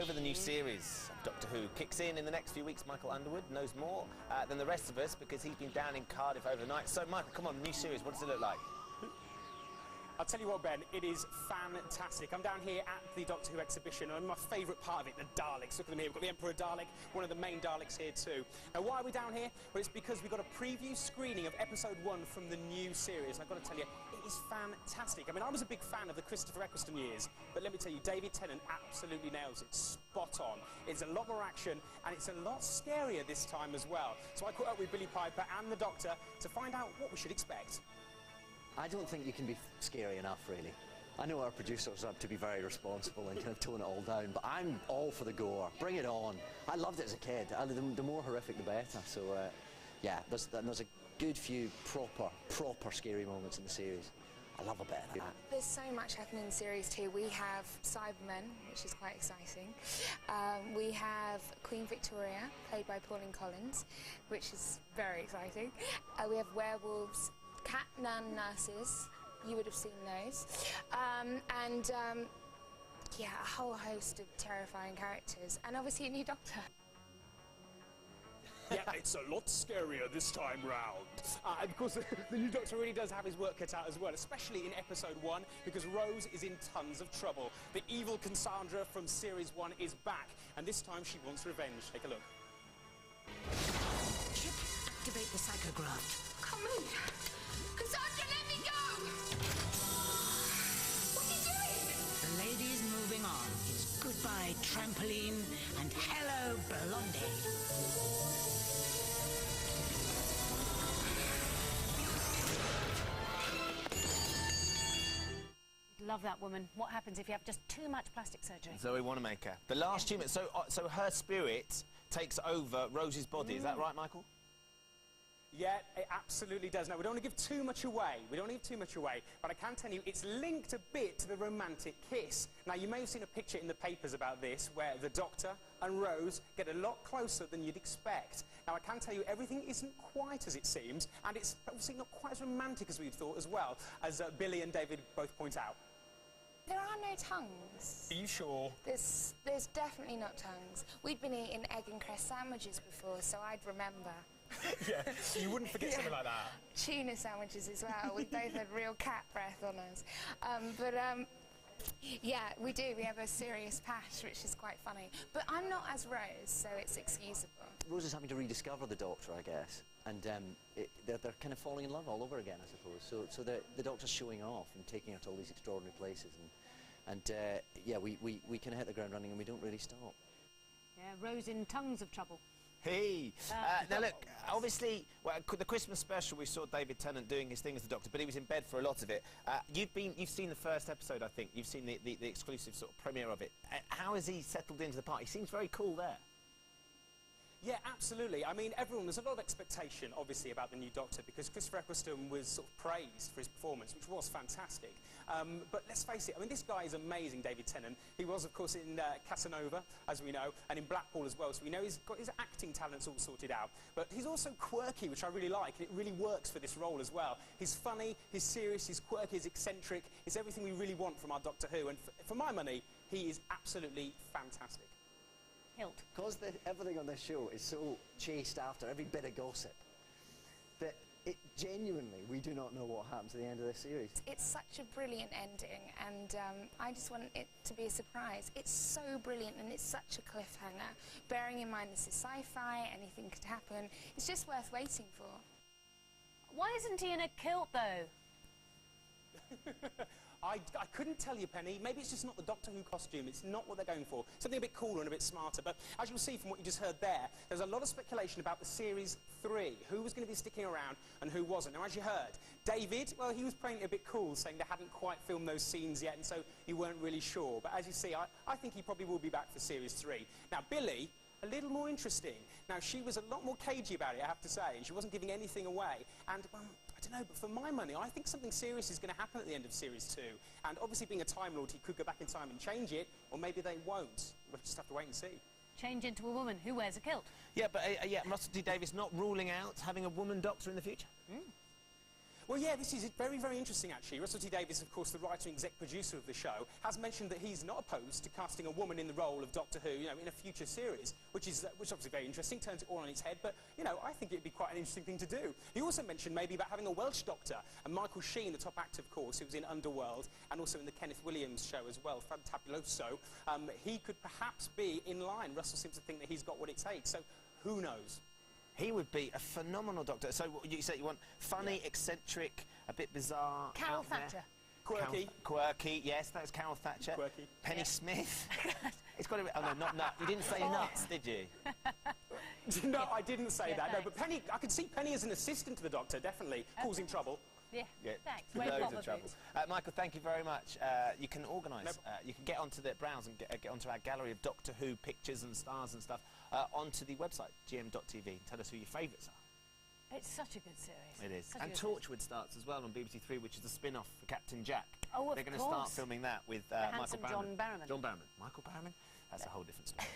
over the new series of Doctor Who kicks in the next few weeks. Michael Underwood knows more than the rest of us because he's been down in Cardiff overnight. So, Michael, come on, new series, what does it look like? I'll tell you what, Ben, it is fantastic. I'm down here at the Doctor Who exhibition, and my favourite part of it, the Daleks. Look at them here. We've got the Emperor Dalek, one of the main Daleks here too. Now, why are we down here? Well, it's because we've got a preview screening of episode 1 from the new series. I've got to tell you, it is fantastic. I mean, I was a big fan of the Christopher Eccleston years, but let me tell you, David Tennant absolutely nails it. Spot on. It's a lot more action, and it's a lot scarier this time as well. So I caught up with Billie Piper and the Doctor to find out what we should expect. I don't think you can be scary enough, really. I know our producers are to be very responsible and kind of tone it all down, but I'm all for the gore. Bring it on. I loved it as a kid. The more horrific, the better. So, yeah, there's a good few proper scary moments in the series. I love a bit of that. There's so much happening in Series 2. We have Cybermen, which is quite exciting. We have Queen Victoria, played by Pauline Collins, which is very exciting. We have werewolves, cat nun nurses, you would have seen those, yeah, a whole host of terrifying characters, and obviously a new Doctor. Yeah, it's a lot scarier this time round. Of course, the new Doctor really does have his work cut out as well, especially in episode 1, because Rose is in tons of trouble. The evil Cassandra from series 1 is back, and this time she wants revenge. Take a look. Ship, activate the psychograph. Come in! Cassandra, let me go! What are you doing? The lady's moving on. It's goodbye trampoline and hello blondie. Love that woman. What happens if you have just too much plastic surgery? Zoe Wanamaker. The last human. So her spirit takes over Rose's body. Is that right, Michael? Yeah, it absolutely does. Now, we don't want to give too much away. But I can tell you it's linked a bit to the romantic kiss. Now, you may have seen a picture in the papers about this where the Doctor and Rose get a lot closer than you'd expect. Now, I can tell you everything isn't quite as it seems, and it's obviously not quite as romantic as we'd thought as well, as Billie and David both point out. There are no tongues. Are you sure? There's definitely not tongues. We'd been eating egg and cress sandwiches before, so I'd remember. Yeah, you wouldn't forget something like that. Tuna sandwiches as well. We both had real cat breath on us. Yeah, we do. We have a serious patch, which is quite funny. But I'm not as Rose, so it's excusable. Rose is having to rediscover the Doctor, I guess, and they're kind of falling in love all over again, I suppose. So the Doctor's showing off and taking her to all these extraordinary places, and yeah, we kind of hit the ground running and we don't really stop. Yeah, Rose in tongues of trouble. Hey! Now look, obviously, well, the Christmas special we saw David Tennant doing his thing as the Doctor, but he was in bed for a lot of it. You've seen the first episode, I think. You've seen the exclusive sort of premiere of it. How has he settled into the part? He seems very cool there. Yeah, absolutely. I mean, there's a lot of expectation, obviously, about the new Doctor, because Christopher Eccleston was sort of praised for his performance, which was fantastic. But let's face it, I mean, this guy is amazing, David Tennant. He was, of course, in Casanova, as we know, and in Blackpool as well, so we know he's got his acting talents all sorted out. But he's also quirky, which I really like, and it really works for this role as well. He's funny, he's serious, he's quirky, he's eccentric. It's everything we really want from our Doctor Who, and for my money, he is absolutely fantastic. Hilt. Because everything on this show is so chased after, every bit of gossip, that genuinely, we do not know what happens at the end of this series. It's such a brilliant ending, and I just want it to be a surprise. It's so brilliant, and it's such a cliffhanger. Bearing in mind this is sci-fi, anything could happen. It's just worth waiting for. Why isn't he in a kilt, though? I couldn't tell you, Penny. Maybe it's just not the Doctor Who costume. It's not what they're going for. Something a bit cooler and a bit smarter. But as you'll see from what you just heard there, there's a lot of speculation about the Series 3. Who was going to be sticking around and who wasn't. Now, as you heard, David, well, he was playing it a bit cool, saying they hadn't quite filmed those scenes yet, and so you weren't really sure. But as you see, I think he probably will be back for Series 3. Now, Billie, a little more interesting. Now, she was a lot more cagey about it, I have to say, and she wasn't giving anything away. And, well, I don't know, but for my money, I think something serious is going to happen at the end of Series 2. And obviously, being a Time Lord, he could go back in time and change it, or maybe they won't. We'll just have to wait and see. Change into a woman who wears a kilt. Yeah, but yeah, Russell T Davies not ruling out having a woman Doctor in the future. Well, yeah, this is very, very interesting, actually. Russell T Davies, of course, the writer and exec producer of the show, has mentioned that he's not opposed to casting a woman in the role of Doctor Who, you know, in a future series, which is obviously very interesting, turns it all on its head, but, you know, I think it'd be quite an interesting thing to do. He also mentioned maybe about having a Welsh Doctor, and Michael Sheen, the top actor, of course, who was in Underworld, and also in the Kenneth Williams show as well, Fantabuloso. He could perhaps be in line. Russell seems to think that he's got what it takes, so who knows? He would be a phenomenal Doctor. So you said you want funny, eccentric, a bit bizarre. Carol Thatcher. Quirky. Quirky, yes, that was Carol Thatcher. Quirky. Penny Smith. It's got to be. Oh no, not nuts. You didn't say nuts, did you? No, I didn't say that. No, thanks. but Penny, I could see Penny as an assistant to the Doctor, definitely, causing trouble. Yeah, Yeah, thanks. loads of trouble. Michael, thank you very much. You can organise, you can get onto the browse and get onto our gallery of Doctor Who pictures and stars and stuff onto the website, gm.tv, and tell us who your favourites are. It's such a good series. It is. Such a And good series. Torchwood starts as well on BBC Three, which is a spin-off for Captain Jack. Oh, of They're going to start course. filming that with The Michael handsome Barrowman. John Barrowman. John Barrowman. Michael Barrowman? That's a whole different story.